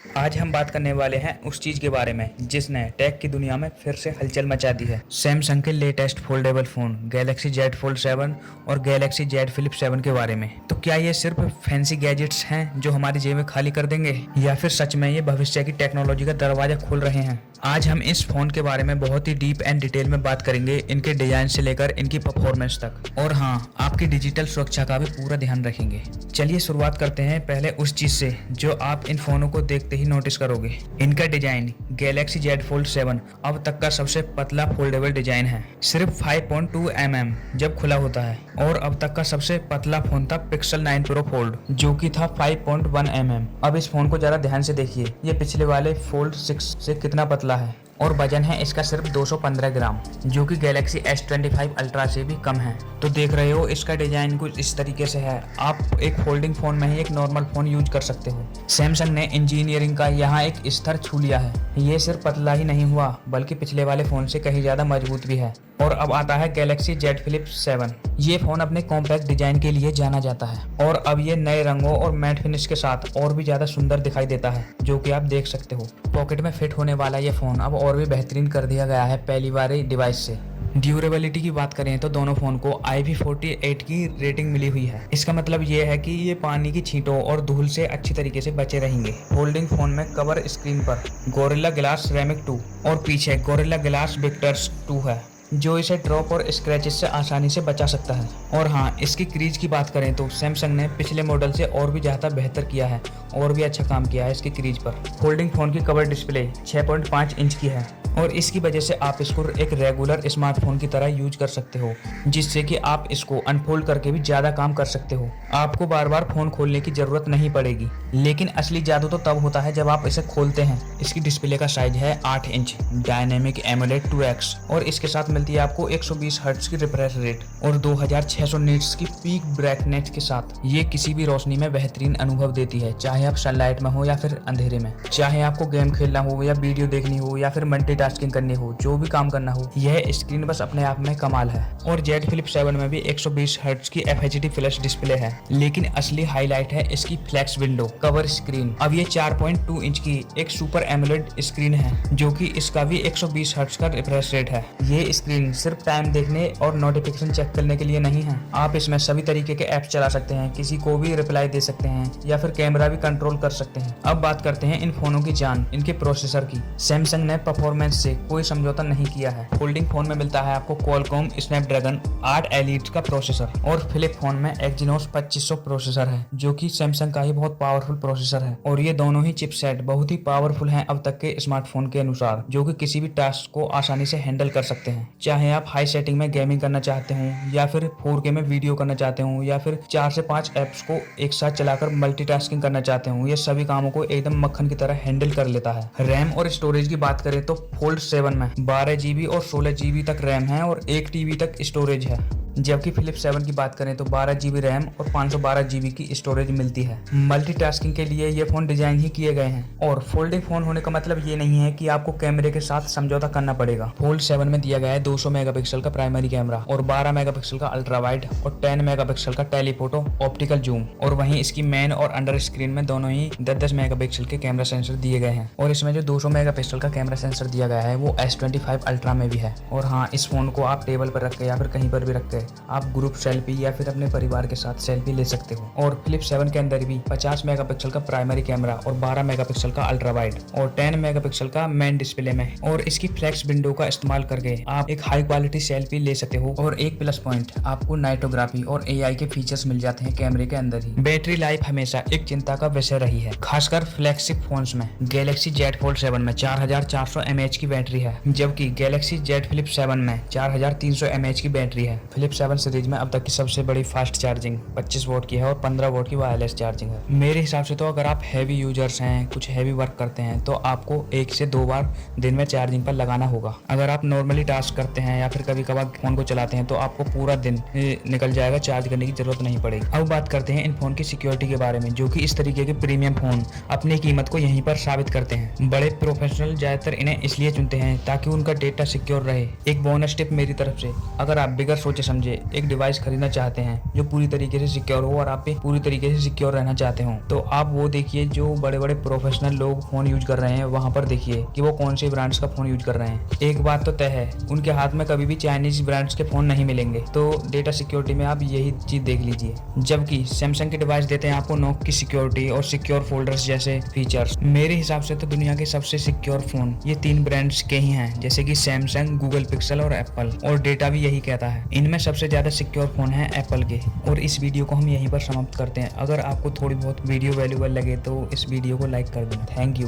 आज हम बात करने वाले हैं उस चीज के बारे में जिसने टेक की दुनिया में फिर से हलचल मचा दी है। सैमसंग के latest foldable phone Galaxy Z fold 7 और गैलेक्सी जेड फ्लिप 7 के बारे में। तो क्या ये सिर्फ फैंसी गैजेट्स हैं जो हमारी जेबें खाली कर देंगे, या फिर सच में ये भविष्य की टेक्नोलॉजी का दरवाजा खोल रहे हैं? आज हम इस फोन के बारे में बहुत ही डीप एंड डिटेल में बात करेंगे, इनके डिजाइन से लेकर इनकी परफॉर्मेंस तक, और हाँ, आपकी डिजिटल सुरक्षा का भी पूरा ध्यान रखेंगे। चलिए शुरुआत करते हैं पहले उस चीज से जो आप इन फोनों को देखते ही नोटिस करोगे। इनका डिजाइन गैलेक्सी जेड फोल्ड 7 अब तक का सबसे पतला फोल्डेबल डिजाइन है। सिर्फ 5.2 mm जब खुला होता है, और अब तक का सबसे पतला फोन था पिक्सल 9 प्रो फोल्ड जो कि था 5.1 mm। अब इस फोन को जरा ध्यान से देखिए, ये पिछले वाले फोल्ड 6 से कितना पतला है, और वजन है इसका सिर्फ 215 ग्राम जो कि गैलेक्सी S25 अल्ट्रा से भी कम है। तो देख रहे हो इसका डिजाइन कुछ इस तरीके से है। आप एक फोल्डिंग फोन में ही एक नॉर्मल फोन यूज कर सकते हो। सैमसंग ने इंजीनियरिंग का यहाँ एक स्तर छू लिया है। ये सिर्फ पतला ही नहीं हुआ बल्कि पिछले वाले फोन से कहीं ज्यादा मजबूत भी है। और अब आता है गैलेक्सी जेड फ्लिप 7। ये फोन अपने कॉम्पैक्ट डिजाइन के लिए जाना जाता है, और अब ये नए रंगों और मैट फिनिश के साथ और भी ज्यादा सुंदर दिखाई देता है, जो कि आप देख सकते हो। पॉकेट में फिट होने वाला ये फोन अब और भी बेहतरीन कर दिया गया है पहली बार डिवाइस से। ड्यूरेबिलिटी की बात करें तो दोनों फोन को IP48 की रेटिंग मिली हुई है। इसका मतलब ये है कि ये पानी की छींटों और धूल से अच्छी तरीके से बचे रहेंगे। फोल्डिंग फोन में कवर स्क्रीन पर गोरिल्ला ग्लास सेरेमिक 2 और पीछे गोरिल्ला ग्लास विक्टर्स 2 है, जो इसे ड्रॉप और स्क्रैचेस से आसानी से बचा सकता है। और हाँ, इसकी क्रीज की बात करें तो सैमसंग ने पिछले मॉडल से और भी ज़्यादा बेहतर किया है और भी अच्छा काम किया है इसकी क्रीज पर। फोल्डिंग फोन की कवर डिस्प्ले 6.5 इंच की है, और इसकी वजह से आप इसको एक रेगुलर स्मार्टफोन की तरह यूज कर सकते हो, जिससे कि आप इसको अनफोल्ड करके भी ज़्यादा काम कर सकते हो। आपको बार बार फोन खोलने की जरूरत नहीं पड़ेगी। लेकिन असली जादू तो तब होता है जब आप इसे खोलते हैं। इसकी डिस्प्ले का साइज है 8 इंच डायनेमिक एमोलेड 2X, और इसके साथ मिलती है आपको 120 हर्ट्ज की रिफ्रेश रेट और 2600 निट्स की पीक ब्राइटनेस के साथ। ये किसी भी रोशनी में बेहतरीन अनुभव देती है, चाहे आप सनलाइट में हो या फिर अंधेरे में, चाहे आपको गेम खेलना हो या वीडियो देखनी हो या फिर मल्टीटास्किंग करनी हो, जो भी काम करना हो, यह स्क्रीन बस अपने आप में कमाल है। और जेड फ्लिप 7 में भी 120 हर्ट्ज की FHD फ्लैश डिस्प्ले है, लेकिन असली हाईलाइट है इसकी फ्लेक्स विंडो कवर स्क्रीन। अब ये 4.2 इंच की एक सुपर एमोलेड स्क्रीन है, जो कि इसका भी 120 हर्ट्ज का रिफ्रेश रेट है। ये स्क्रीन सिर्फ टाइम देखने और नोटिफिकेशन चेक करने के लिए नहीं है। आप इसमें सभी तरीके के ऐप्स चला सकते हैं, किसी को भी रिप्लाई दे सकते हैं, या फिर कैमरा भी कंट्रोल कर सकते हैं। अब बात करते हैं इन फोनों की जान, इनके प्रोसेसर की। सैमसंग ने परफॉर्मेंस से कोई समझौता नहीं किया है। फोल्डिंग फोन में मिलता है आपको क्वालकॉम स्नैपड्रैगन 8 एलीट का प्रोसेसर, और फ्लिप फोन में एक्जिनोस 2500 प्रोसेसर है, जो कि सैमसंग का ही बहुत पावरफुल प्रोसेसर है। और ये दोनों ही चिपसेट बहुत ही पावरफुल हैं अब तक के स्मार्टफोन के अनुसार, जो कि किसी भी टास्क को आसानी से हैंडल कर सकते हैं। चाहे आप हाई सेटिंग में गेमिंग करना चाहते हो, या फिर 4K में वीडियो करना चाहते हो, या फिर 4 से 5 ऐप्स को एक साथ चलाकर मल्टीटास्किंग करना चाहते हो, ये सभी कामों को एकदम मक्खन की तरह हैंडल कर लेता है। रैम और स्टोरेज की बात करें तो फोल्ड 7 में 12 GB और 16 GB तक रैम है और 1 TB तक स्टोरेज है, जबकि फ्लिप 7 की बात करें तो 12 GB रैम और 512 GB की स्टोरेज मिलती है। मल्टीटास्किंग के लिए ये फोन डिजाइन ही किए गए हैं। और फोल्डिंग फोन होने का मतलब ये नहीं है कि आपको कैमरे के साथ समझौता करना पड़ेगा। फोल्ड 7 में दिया गया है 200 मेगापिक्सल का प्राइमरी कैमरा और 12 मेगापिक्सल का अल्ट्रा वाइड और 10 मेगापिक्सल का टेलीफोटो ऑप्टिकल जूम, और वहीं इसकी मेन और अंडर स्क्रीन में दोनों ही 10-10 मेगापिक्सल के कैमरा सेंसर दिए गए हैं। और इसमें जो 200 मेगापिक्सल का कैमरा सेंसर दिया गया है वो S25 अल्ट्रा में भी है। और हाँ, इस फोन को आप टेबल पर रख के या फिर कहीं पर भी रख के आप ग्रुप सेल्फी या फिर अपने परिवार के साथ सेल्फी ले सकते हो। और फ्लिप 7 के अंदर भी 50 मेगापिक्सल का प्राइमरी कैमरा और 12 मेगापिक्सल का अल्ट्रा वाइड और 10 मेगापिक्सल का मेन डिस्प्ले में, और इसकी फ्लेक्स विंडो का इस्तेमाल करके आप एक हाई क्वालिटी सेल्फी ले सकते हो। और एक प्लस पॉइंट, आपको नाइटोग्राफी और AI के फीचर्स मिल जाते हैं कैमरे के अंदर ही। बैटरी लाइफ हमेशा एक चिंता का विषय रही है, खासकर फ्लैगशिप फोन्स में। गैलेक्सी जेड फोल्ड 7 में 4400 mAh की बैटरी है, जबकि गैलेक्सी जेड फ्लिप 7 में 4300 mAh की बैटरी है। फ्लिप 7 सीरीज में अब तक की सबसे बड़ी फास्ट चार्जिंग 25 वोट की है और 15 वोट की वायरलेस चार्जिंग है। मेरे हिसाब से तो अगर आप हैवी यूजर्स हैं, कुछ हैवी वर्क करते हैं, तो आपको 1 से 2 बार दिन में चार्जिंग पर लगाना होगा। अगर आप नॉर्मली टास्क करते हैं या फिर कभी कभार फोन को चलाते हैं तो आपको पूरा दिन निकल जाएगा, चार्ज करने की जरूरत नहीं पड़ेगी। अब बात करते हैं इन फोन की सिक्योरिटी के बारे में, जो कि इस तरीके के प्रीमियम फोन अपनी कीमत को यहीं पर साबित करते हैं। बड़े प्रोफेशनल ज्यादातर इन्हें इसलिए चुनते हैं ताकि उनका डेटा सिक्योर रहे। एक बोनस टिप मेरी तरफ से, अगर आप बिगर सोचे समझे समझे एक डिवाइस खरीदना चाहते हैं जो पूरी तरीके से सिक्योर हो और आप भी पूरी तरीके से सिक्योर रहना चाहते हो, तो आप वो देखिए जो बड़े बड़े प्रोफेशनल लोग फोन यूज कर रहे हैं, वहां पर देखिए कि वो कौन से ब्रांड्स का फोन यूज कर रहे हैं। एक बात तो तय है, उनके हाथ में कभी भी चाइनीज ब्रांड्स के फोन नहीं मिलेंगे। तो डेटा सिक्योरिटी में आप यही चीज देख लीजिए। जबकि सैमसंग के डिवाइस देते हैं आपको नॉक की सिक्योरिटी और सिक्योर फोल्डर्स जैसे फीचर्स। मेरे हिसाब से तो दुनिया के सबसे सिक्योर फोन ये 3 ब्रांड्स के ही हैं, जैसे कि सैमसंग, गूगल पिक्सल और एप्पल। और डेटा भी यही कहता है, इनमें सबसे ज्यादा सिक्योर फोन है एप्पल के। और इस वीडियो को हम यहीं पर समाप्त करते हैं। अगर आपको थोड़ी बहुत वीडियो वैल्यूएबल लगे तो इस वीडियो को लाइक कर देना। Thank you.